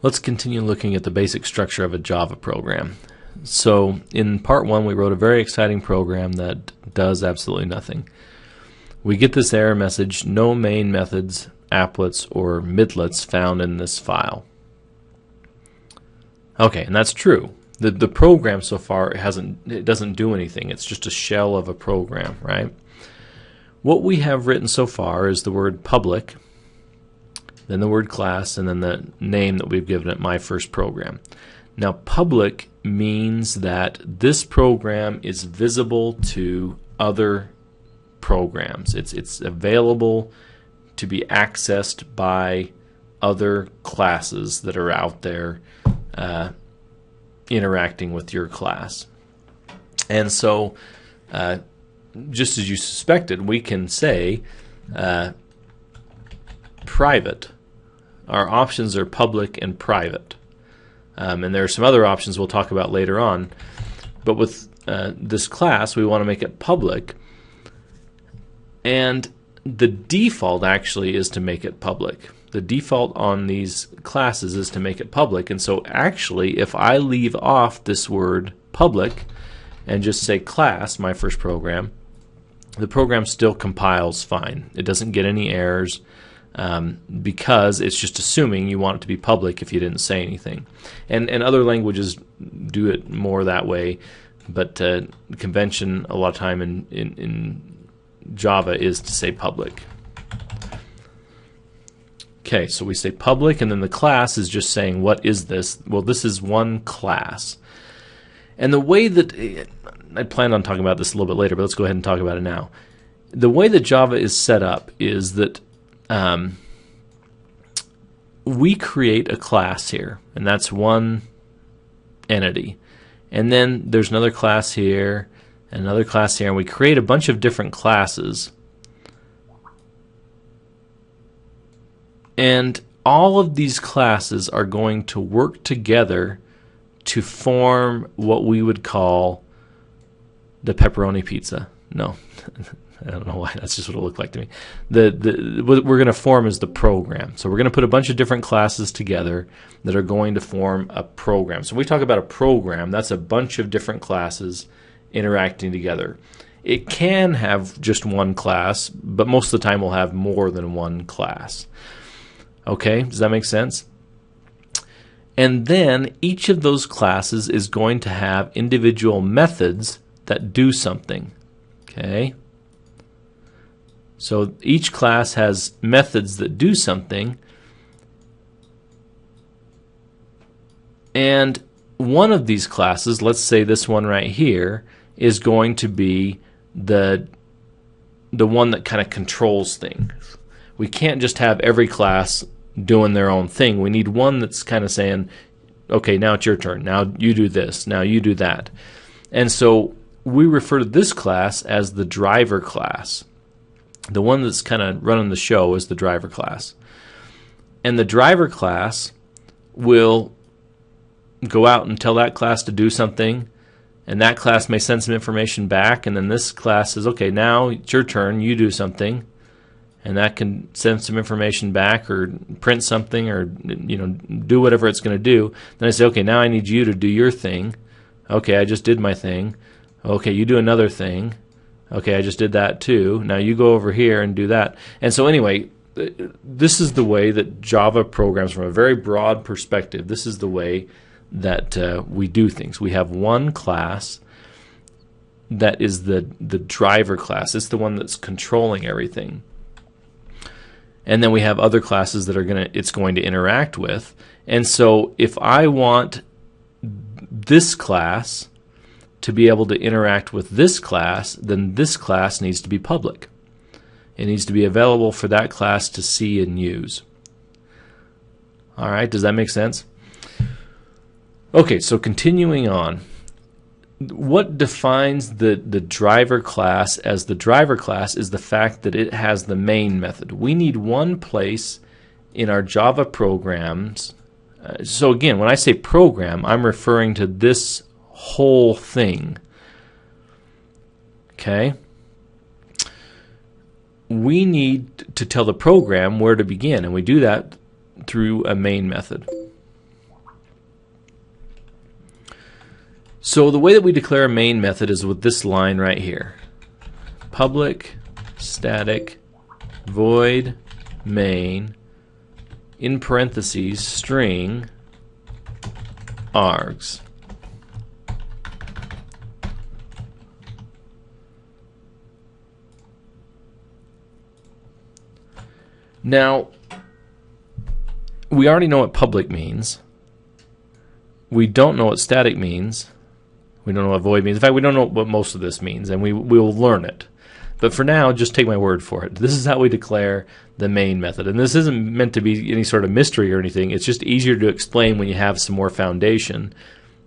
Let's continue looking at the basic structure of a Java program. So in part 1 we wrote a very exciting program that does absolutely nothing. We get this error message, no main methods, applets, or midlets found in this file. Okay, and that's true. The program so far it doesn't do anything. It's just a shell of a program, right? What we have written so far is the word public, then the word class, and then the name that we've given it, my first program. Now public means that this program is visible to other programs. It's available to be accessed by other classes that are out there interacting with your class. And so just as you suspected, we can say private. Our options are public and private. And there are some other options we'll talk about later on. But with this class, we want to make it public. And the default actually is to make it public. The default on these classes is to make it public. And so actually, if I leave off this word public and just say class, my first program, the program still compiles fine. It doesn't get any errors because it's just assuming you want it to be public if you didn't say anything. And other languages do it more that way, but convention a lot of time in Java is to say public. Okay, so we say public, and then the class is just saying, what is this? Well, this is one class. And the way that, I planned on talking about this a little bit later, but let's go ahead and talk about it now. The way that Java is set up is that we create a class here, and that's one entity. And then there's another class here, and another class here, and we create a bunch of different classes. And all of these classes are going to work together to form what we would call the pepperoni pizza. No, I don't know why. That's just what it looked like to me. What we're going to form is the program. So we're going to put a bunch of different classes together that are going to form a program. So when we talk about a program, that's a bunch of different classes interacting together. It can have just one class, but most of the time we'll have more than one class. Okay, does that make sense? And then each of those classes is going to have individual methods that do something. Okay? So each class has methods that do something. And one of these classes, let's say this one right here, is going to be the one that kind of controls things. We can't just have every class doing their own thing. We need one that's kind of saying, okay, now it's your turn. Now you do this. Now you do that. And so we refer to this class as the driver class. The one that's kind of running the show is the driver class. And the driver class will go out and tell that class to do something, and that class may send some information back, and then this class says, okay, now it's your turn, you do something. And that can send some information back or print something or do whatever it's going to do. Then I say, okay, now I need you to do your thing. Okay, I just did my thing. Okay, you do another thing. Okay, I just did that too. Now you go over here and do that. And so anyway, this is the way that Java programs from a very broad perspective. This is the way that we do things. We have one class that is the driver class. It's the one that's controlling everything. And then we have other classes that it's going to interact with. And so if I want this class to be able to interact with this class, then this class needs to be public. It needs to be available for that class to see and use. All right, does that make sense? Okay, so continuing on. What defines the driver class as the driver class is the fact that it has the main method. We need one place in our Java programs. So again, when I say program, I'm referring to this whole thing. Okay? We need to tell the program where to begin, and we do that through a main method. So the way that we declare a main method is with this line right here. Public static void main in parentheses string args. Now, we already know what public means. We don't know what static means. We don't know what void means. In fact, we don't know what most of this means, and we will learn it. But for now, just take my word for it. This is how we declare the main method. And this isn't meant to be any sort of mystery or anything. It's just easier to explain when you have some more foundation.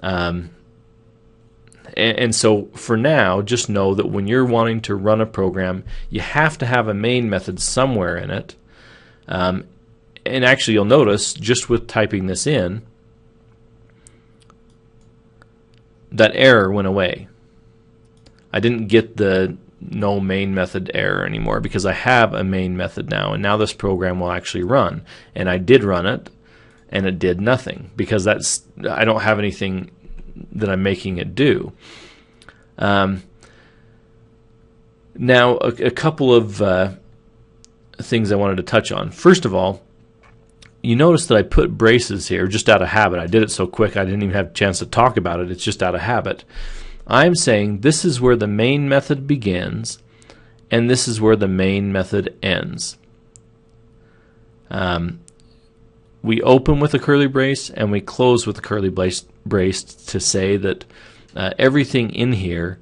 And so for now, just know that when you're wanting to run a program, you have to have a main method somewhere in it. And actually, you'll notice, just with typing this in, that error went away. I didn't get the no main method error anymore because I have a main method now, and now this program will actually run. And I did run it, and it did nothing because I don't have anything that I'm making it do. Now, a couple of things I wanted to touch on. First of all, you notice that I put braces here just out of habit. I did it so quick I didn't even have a chance to talk about it. It's just out of habit. I'm saying this is where the main method begins, and this is where the main method ends. We open with a curly brace, and we close with a curly brace to say that everything in here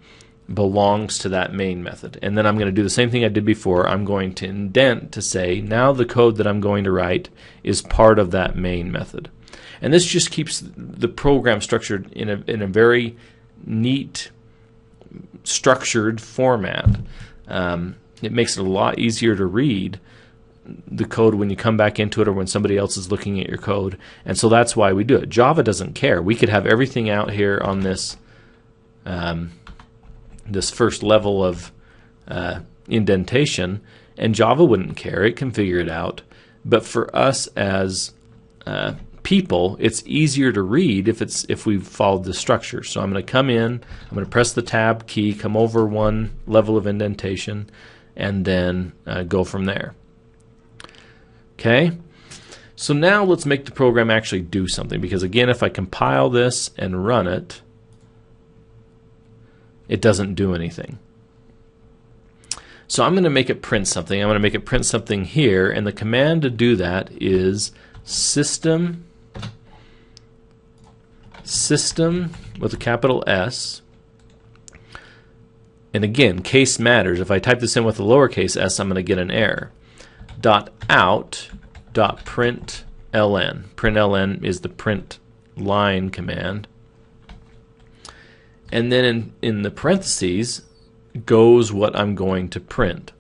belongs to that main method. And then I'm going to do the same thing I did before. I'm going to indent to say now the code that I'm going to write is part of that main method. And this just keeps the program structured in a very neat, structured format. It makes it a lot easier to read the code when you come back into it or when somebody else is looking at your code. And so that's why we do it. Java doesn't care. We could have everything out here on this this first level of indentation, and Java wouldn't care. It can figure it out. But for us as people, it's easier to read if we've followed the structure. So I'm going to come in, I'm going to press the tab key, come over one level of indentation, and then go from there. Okay? So now let's make the program actually do something, because again, if I compile this and run it, it doesn't do anything. So I'm going to make it print something. I'm going to make it print something here, and the command to do that is system with a capital S. And again, case matters. If I type this in with a lowercase s, I'm going to get an error. .out.println. Println is the print line command. And then in the parentheses goes what I'm going to print.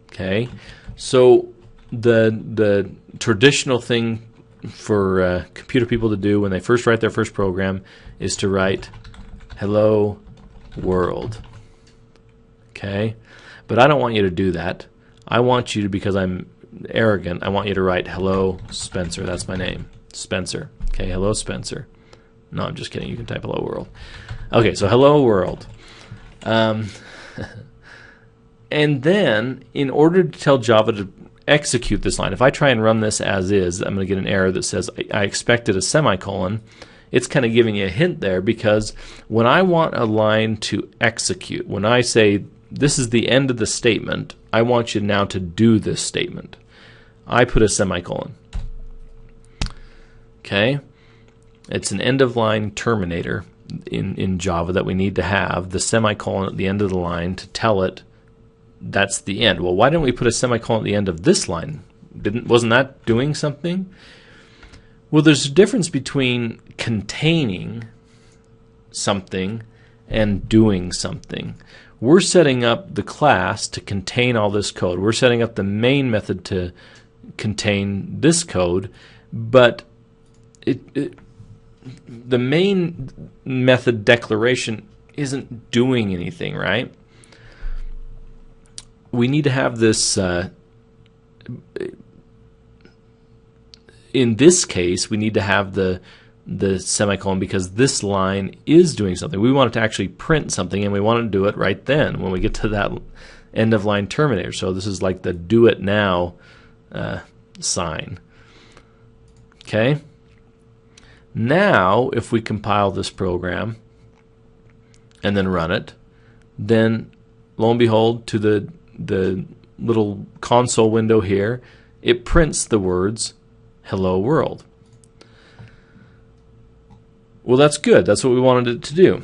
Okay, so the traditional thing for computer people to do when they first write their first program is to write hello world. Okay, but I don't want you to do that. I want you to, because I'm arrogant, I want you to write hello Spencer. That's my name, Spencer. Okay, hello Spencer. No, I'm just kidding. You can type hello world. Okay, so hello world. And then, in order to tell Java to execute this line, if I try and run this as is, I'm going to get an error that says I expected a semicolon. It's kind of giving you a hint there, because when I want a line to execute, when I say this is the end of the statement, I want you now to do this statement. I put a semicolon. Okay? It's an end-of-line terminator in Java that we need to have, the semicolon at the end of the line to tell it that's the end. Well, why didn't we put a semicolon at the end of this line? Wasn't that doing something? Well, there's a difference between containing something and doing something. We're setting up the class to contain all this code. We're setting up the main method to contain this code, but the main method declaration isn't doing anything, right? We need to have this, in this case, we need to have the the semicolon because this line is doing something. We want it to actually print something, and we want to do it right then when we get to that end of line terminator. So this is like the do it now sign. Okay. Now, if we compile this program and then run it, then lo and behold, to the little console window here, it prints the words "Hello World." Well, that's good. That's what we wanted it to do.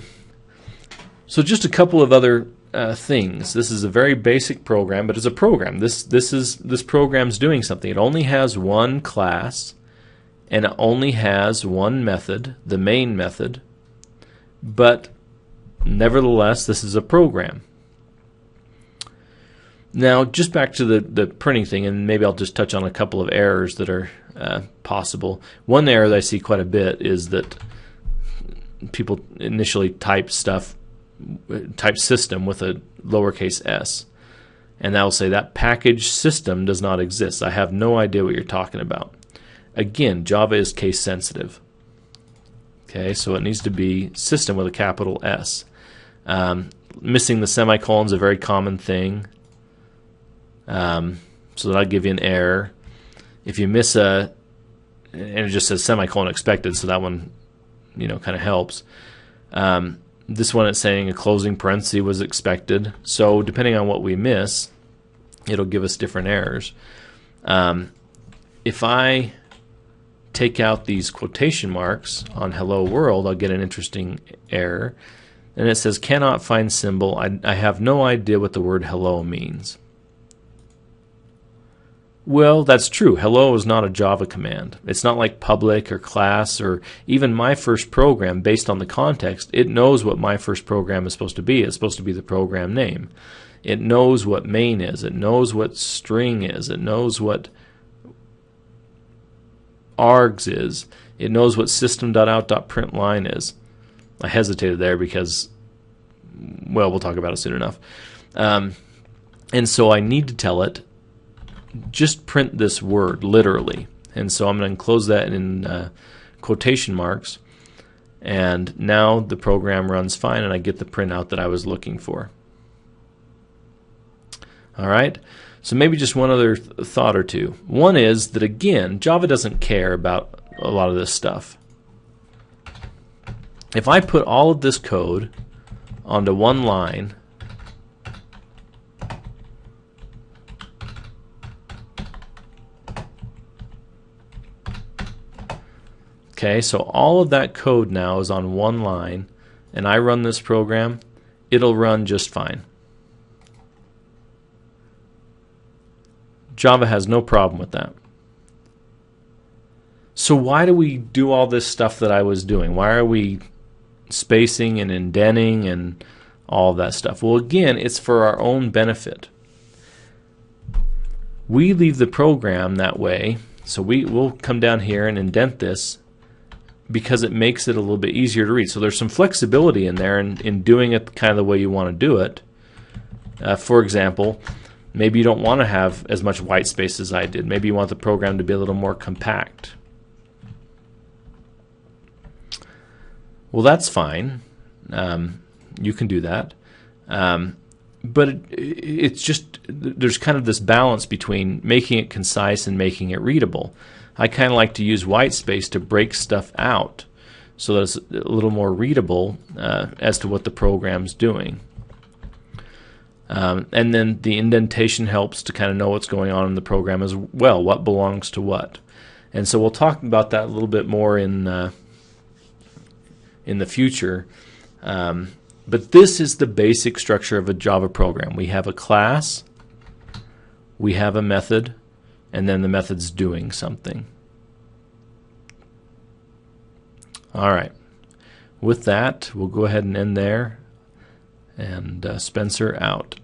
So just a couple of other things. This is a very basic program, but it's a program. This program's doing something. It only has one class, and it only has one method, the main method. But nevertheless, this is a program. Now, just back to the printing thing, and maybe I'll just touch on a couple of errors that are possible. One error that I see quite a bit is that people initially type system with a lowercase s, and that will say that package system does not exist. I have no idea what you're talking about. Again, Java is case sensitive. Okay, so it needs to be system with a capital S. Missing the semicolon is a very common thing. So that'll give you an error. If you miss and it just says semicolon expected, so that one, kind of helps. This one it's saying a closing parenthesis was expected. So depending on what we miss, it'll give us different errors. If I take out these quotation marks on hello world, I'll get an interesting error. And it says cannot find symbol. I have no idea what the word hello means. Well, that's true. Hello is not a Java command. It's not like public or class or even my first program. Based on the context, it knows what my first program is supposed to be. It's supposed to be the program name. It knows what main is. It knows what string is. It knows what args is. It knows what system.out.println is. I hesitated there because, well, we'll talk about it soon enough. And so I need to tell it, just print this word, literally. And so I'm going to enclose that in quotation marks. And now the program runs fine, and I get the printout that I was looking for. All right. So maybe just one other thought or two. One is that, again, Java doesn't care about a lot of this stuff. If I put all of this code onto one line, okay, so all of that code now is on one line, and I run this program, it'll run just fine. Java has no problem with that. So why do we do all this stuff that I was doing? Why are we spacing and indenting and all of that stuff? Well, again, it's for our own benefit. We leave the program that way, so we'll come down here and indent this because it makes it a little bit easier to read. So there's some flexibility in there in doing it kind of the way you want to do it. For example, maybe you don't want to have as much white space as I did. Maybe you want the program to be a little more compact. Well, that's fine. You can do that. But it's just, there's kind of this balance between making it concise and making it readable. I kind of like to use white space to break stuff out so that it's a little more readable as to what the program's doing. And then the indentation helps to kind of know what's going on in the program as well, what belongs to what. And so we'll talk about that a little bit more in the future. But this is the basic structure of a Java program. We have a class, we have a method, and then the method's doing something. All right. With that, we'll go ahead and end there. And Spencer out.